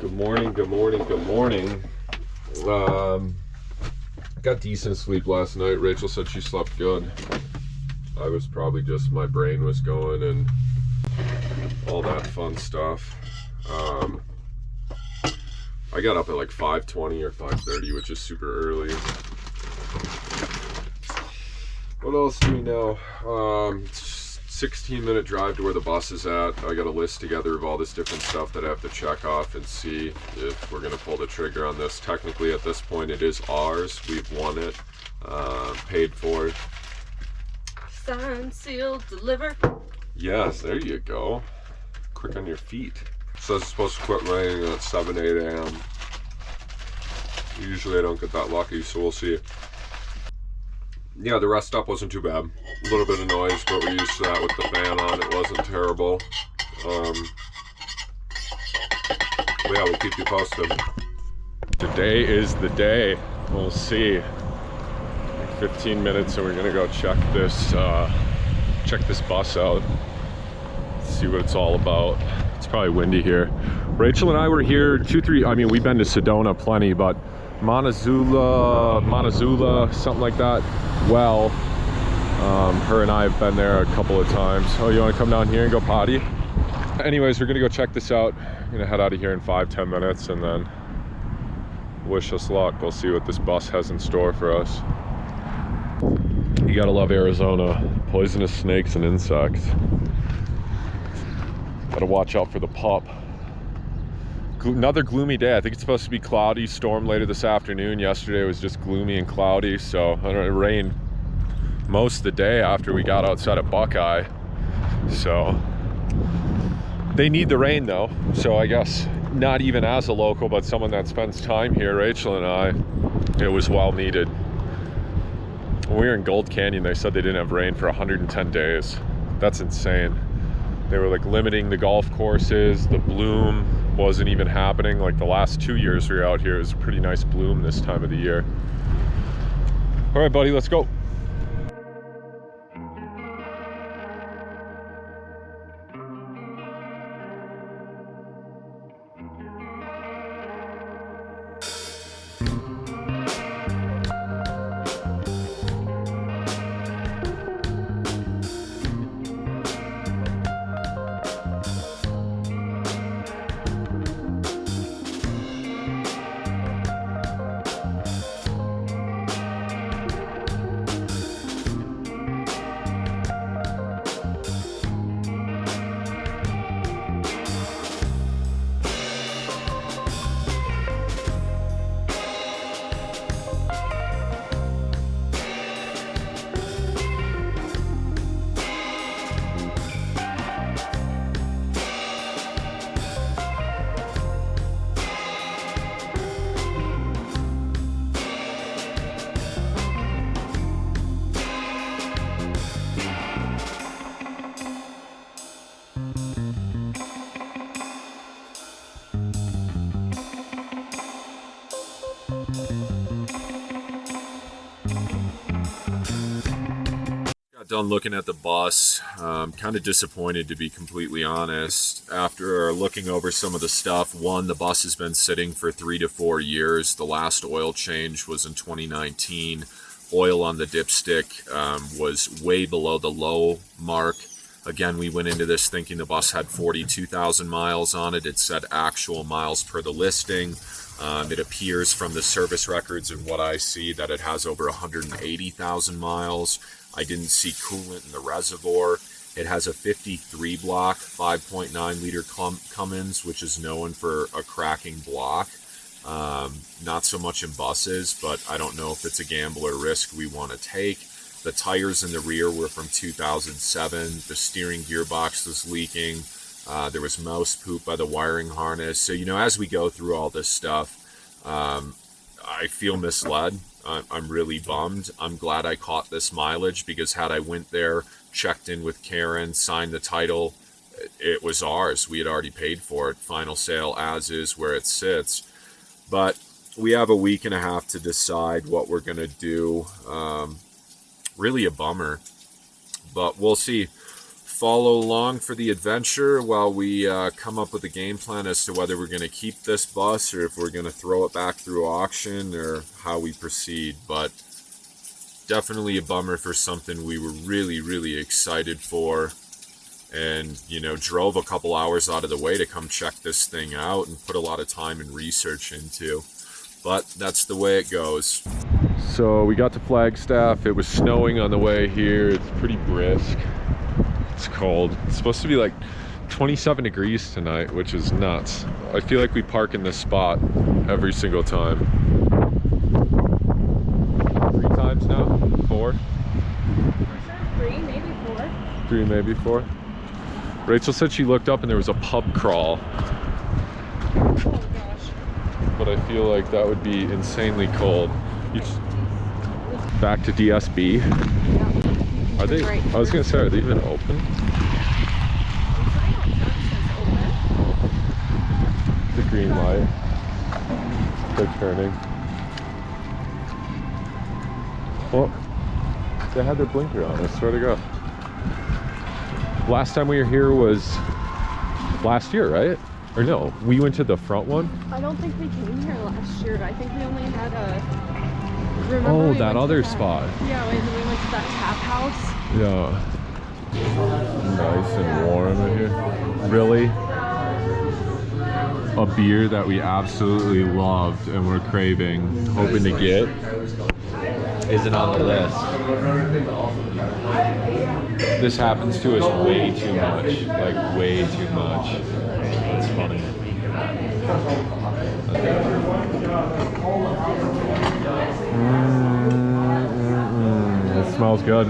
Good morning, good morning, good morning. Got decent sleep last night. Rachel said she slept good. I was probably just, my brain was going and all that fun stuff. I got up at like 5:20 or 5:30, which is super early. What else do we know? 16-minute drive to where the bus is at. I got a list together of all this different stuff that I have to check off and see if we're gonna pull the trigger on this. Technically at this point it is ours. We've won it, paid for it. Signed, sealed, delivered. Yes, there you go. Quick on your feet. So it's supposed to quit raining at 7, 8 a.m. Usually I don't get that lucky, so we'll see. Yeah, the rest stop wasn't too bad. A little bit of noise, but we're used to that with the fan on. It wasn't terrible. Yeah, we'll keep you posted. Today is the day. We'll see. 15 minutes and we're gonna go check this bus out. See what it's all about. It's probably windy here. Rachel and I were here we've been to Sedona plenty, but Montezuma, something like that. Well, her and I have been there a couple of times. Oh, you want to come down here and go potty? Anyways, we're gonna go check this out. I'm gonna head out of here in 5-10 minutes and then wish us luck. We'll see what this bus has in store for us. You gotta love Arizona. Poisonous snakes and insects. Gotta watch out for the pup. Another gloomy day. I think it's supposed to be cloudy, storm later this afternoon. Yesterday was just gloomy and cloudy, so I don't know, it rained most of the day after we got outside of Buckeye. So they need the rain though. So I guess not even as a local, but someone that spends time here, Rachel and I, it was well needed. When we were in Gold Canyon, they said they didn't have rain for 110 days. That's insane. They were like limiting the golf courses. The bloom wasn't even happening. Like the last 2 years we were out here, it was a pretty nice bloom this time of the year. All right, buddy, let's go. Done looking at the bus. Kind of disappointed, to be completely honest. After looking over some of the stuff, one, the bus has been sitting for 3 to 4 years. The last oil change was in 2019. Oil on the dipstick was way below the low mark. Again, we went into this thinking the bus had 42,000 miles on it. It said actual miles per the listing. It appears from the service records and what I see that it has over 180,000 miles. I didn't see coolant in the reservoir. It has a 53 block, 5.9 liter Cummins, which is known for a cracking block. Not so much in buses, but I don't know if it's a gamble or risk we want to take. The tires in the rear were from 2007. The steering gearbox was leaking. There was mouse poop by the wiring harness. So, as we go through all this stuff, I feel misled. I'm really bummed. I'm glad I caught this mileage because had I went there, checked in with Karen, signed the title, it was ours. We had already paid for it. Final sale as is where it sits. But we have a week and a half to decide what we're going to do. Really a bummer, but we'll see. follow along for the adventure while we come up with a game plan as to whether we're going to keep this bus or if we're going to throw it back through auction or how we proceed. But definitely a bummer for something we were really, really excited for, and drove a couple hours out of the way to come check this thing out and put a lot of time and research into. But that's the way it goes. So we got to Flagstaff. It was snowing on the way here. It's pretty brisk. It's cold. It's supposed to be like 27 degrees tonight, which is nuts. I feel like we park in this spot every single time. 3 times now? 4? For sure, 3, maybe 4. 3, maybe 4. Rachel said she looked up and there was a pub crawl. Oh gosh. But I feel like that would be insanely cold. Back to DSB. Yeah. Are they? Right. I was gonna say, are they even open? The green light. They're turning. Well, they had their blinker on, I swear to God. Last time we were here was last year, right? Or no, we went to the front one? I don't think we came here last year. I think we only had a... Remember Oh, we that went to other spot. Yeah, we went to that tap house. Yeah. Nice and warm in here. Really? A beer that we absolutely loved and we're craving, hoping to get, isn't on the list. This happens to us way too much. Like, way too much. It's funny. It smells good.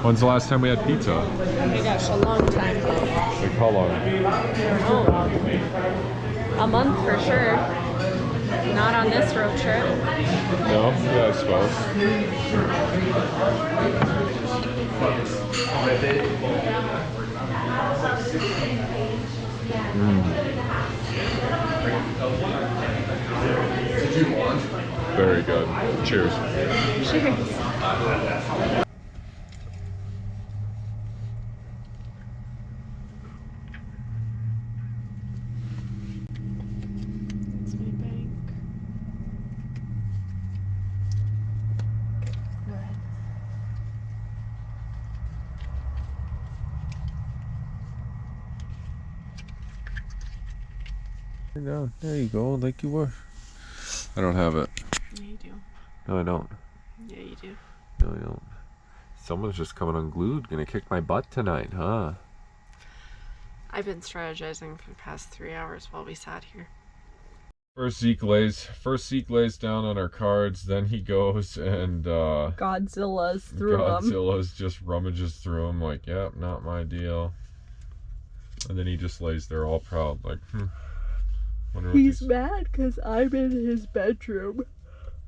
When's the last time we had pizza? Oh my gosh, a long time ago. Like how long? Oh, a month for sure. Not on this road trip. No? Yeah, I suppose. Very good. Cheers. Cheers. That's my bank. Go ahead. No, there you go, like you were. I don't have it. Yeah, you do. No, I don't. Yeah, you do. No, I don't. Someone's just coming unglued. Gonna kick my butt tonight, huh? I've been strategizing for the past 3 hours while we sat here. First Zeke lays down on our cards, then he goes and Godzilla's through them. Godzilla's just rummages through them like, yep, not my deal. And then he just lays there all proud like, wonder what He's mad because I'm in his bedroom.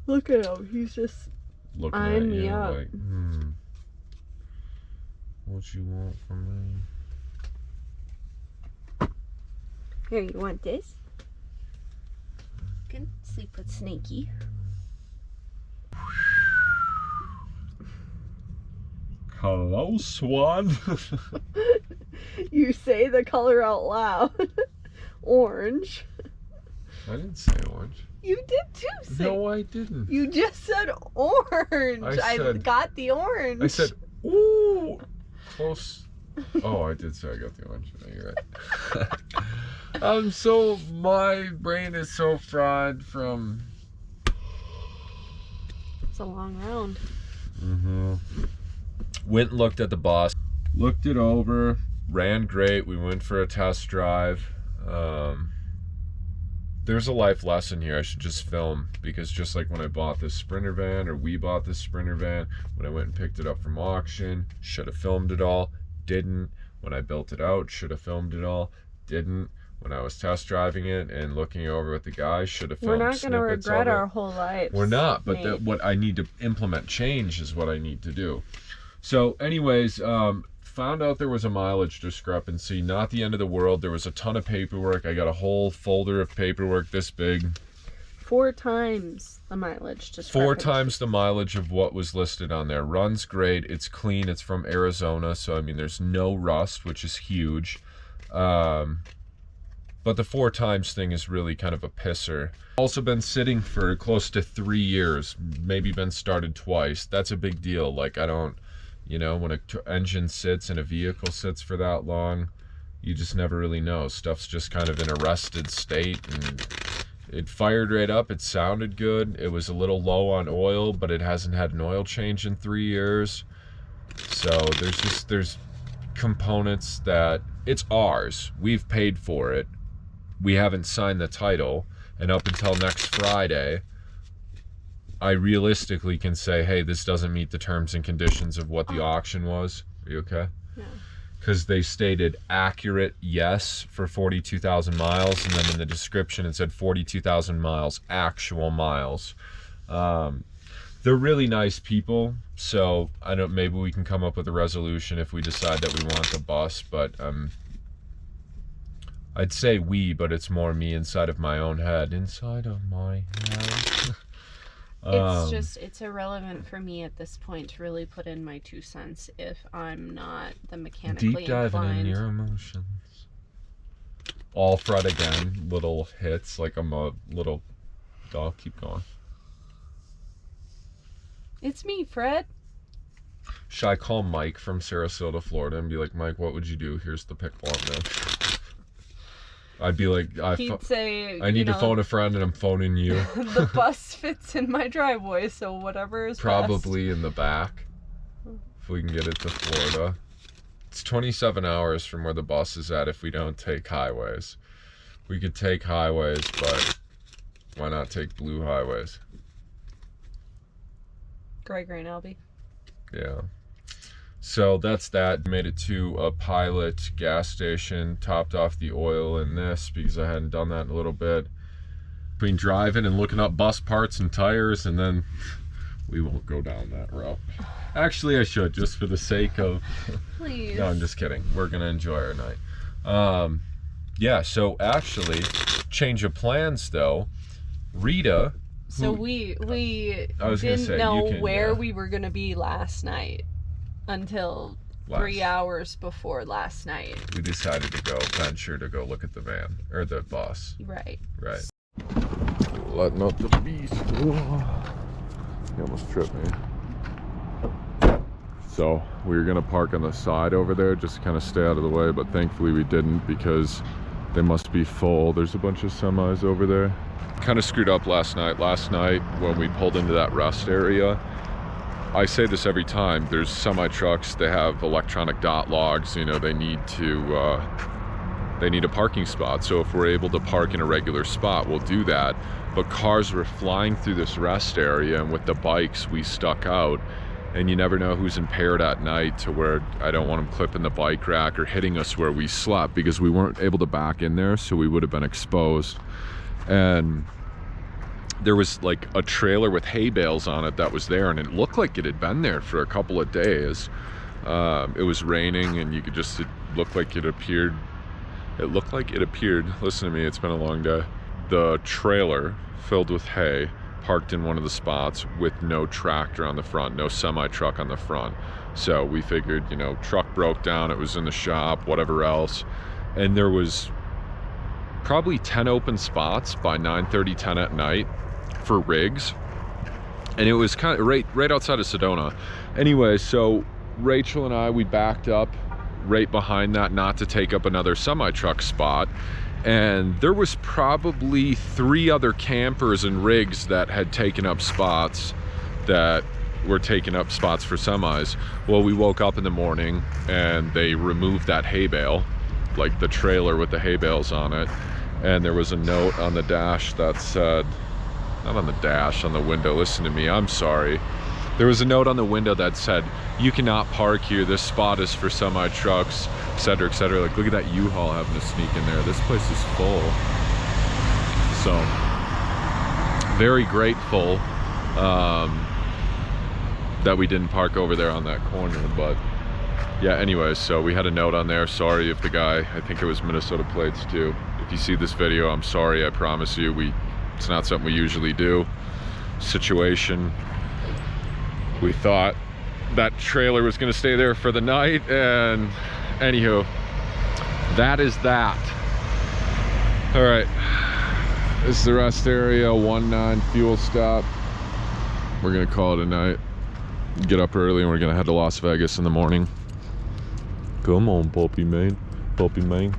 Look at him. He's just looking eyeing at me you up. like, what you want from me? Here, you want this? You can sleep with Snakey. Hello, Swan. You say the color out loud. Orange. I didn't say orange. You did too. No, I didn't. You just said orange. I got the orange. I said, ooh, close. Oh, I did say I got the orange. No, you're right. So my brain is so fried from. It's a long round. Went and looked at the bus. Looked it over. Ran great. We went for a test drive. There's a life lesson here I should just film, because just like when I bought this Sprinter van, or we bought this Sprinter van, when I went and picked it up from auction, should have filmed it all, didn't. When I built it out, should have filmed it all, didn't. When I was test driving it and looking over with the guys, should have filmed snippets of it. We're not going to regret our whole lives. We're not, but what I need to implement change is what I need to do. So anyways, found out there was a mileage discrepancy. Not the end of the world. There was a ton of paperwork. I got a whole folder of paperwork this big 4 times the mileage. Just 4 times the mileage of what was listed on there. Runs great. It's clean. It's from Arizona, so I mean, there's no rust, which is huge. But the 4 times thing is really kind of a pisser. Also been sitting for close to 3 years, maybe been started twice. That's a big deal. Like, I don't, you know, when an engine sits and a vehicle sits for that long, you just never really know. Stuff's just kind of in a rusted state, and it fired right up. It sounded good. It was a little low on oil, but it hasn't had an oil change in 3 years. So there's components that it's ours. We've paid for it. We haven't signed the title, and up until next Friday, I realistically can say, hey, this doesn't meet the terms and conditions of what the auction was. Are you okay? Yeah. Because they stated accurate yes for 42,000 miles, and then in the description it said 42,000 miles, actual miles. They're really nice people, so I don't. Maybe we can come up with a resolution if we decide that we want the bus, but I'd say we, but it's more me inside of my own head. Inside of my head. It's irrelevant for me at this point to really put in my 2 cents if I'm not the mechanically deep diving inclined. in your emotions. All Fred again, little hits like I'm a little dog. Keep going. It's me, Fred. Should I call Mike from Sarasota, Florida, and be like, Mike, what would you do? Here's the pickle man. I'd be like, He'd say, I need to phone a friend, and I'm phoning you. The bus fits in my driveway, so whatever is Probably best. in the back, if we can get it to Florida. It's 27 hours from where the bus is at if we don't take highways. We could take highways, but why not take blue highways? Green Albie. Yeah. So that's that. Made it to a Pilot gas station, topped off the oil in this because I hadn't done that in a little bit. Between driving and looking up bus parts and tires, and then we won't go down that route. Actually, I should, just for the sake of... Please. No, I'm just kidding. We're going to enjoy our night. Yeah, so actually, change of plans though. Rita... So we I was gonna didn't say, know you can, where we were going to be last night until 3 hours before last night. We decided to go venture to go look at the van, or the bus. Right. Right. Letting out the beast. Oh, he almost tripped me. So we were gonna park on the side over there just to kind of stay out of the way, but thankfully we didn't because they must be full. There's a bunch of semis over there. Kind of screwed up last night. Last night when we pulled into that rest area, I say this every time, there's semi trucks, they have electronic dot logs, you know, they need a parking spot. So if we're able to park in a regular spot, we'll do that. But cars were flying through this rest area, and with the bikes we stuck out, and you never know who's impaired at night, to where I don't want them clipping the bike rack or hitting us where we slept, because we weren't able to back in there, so we would have been exposed. And there was like a trailer with hay bales on it that was there, and it looked like it had been there for a couple of days. It was raining, and you could just, it looked like it appeared, listen to me, it's been a long day. The trailer filled with hay, parked in one of the spots with no tractor on the front, no semi-truck on the front. So we figured, you know, truck broke down, it was in the shop, whatever else. And there was probably 10 open spots by 9:30, 10 at night for rigs, and it was kind of right outside of Sedona. Anyway, so Rachel and I, we backed up right behind that, not to take up another semi-truck spot, and there was probably 3 other campers and rigs that had taken up spots that were taking up spots for semis. Well, we woke up in the morning and they removed that hay bale, like the trailer with the hay bales on it, and there was a note on the dash that said, not on the dash, on the window, listen to me, I'm sorry. There was a note on the window that said, you cannot park here, this spot is for semi-trucks, etc., etc. Like, look at that U-Haul having to sneak in there. This place is full. So, very grateful that we didn't park over there on that corner, but yeah, anyways, so we had a note on there. Sorry if the guy, I think it was Minnesota plates too. If you see this video, I'm sorry, I promise you. We It's not something we usually do. Situation, we thought that trailer was going to stay there for the night, and anywho, that is that. All right, this is the rest area, 19 fuel stop. We're gonna call it a night, get up early, and we're gonna head to Las Vegas in the morning. Come on, puppy man, puppy man.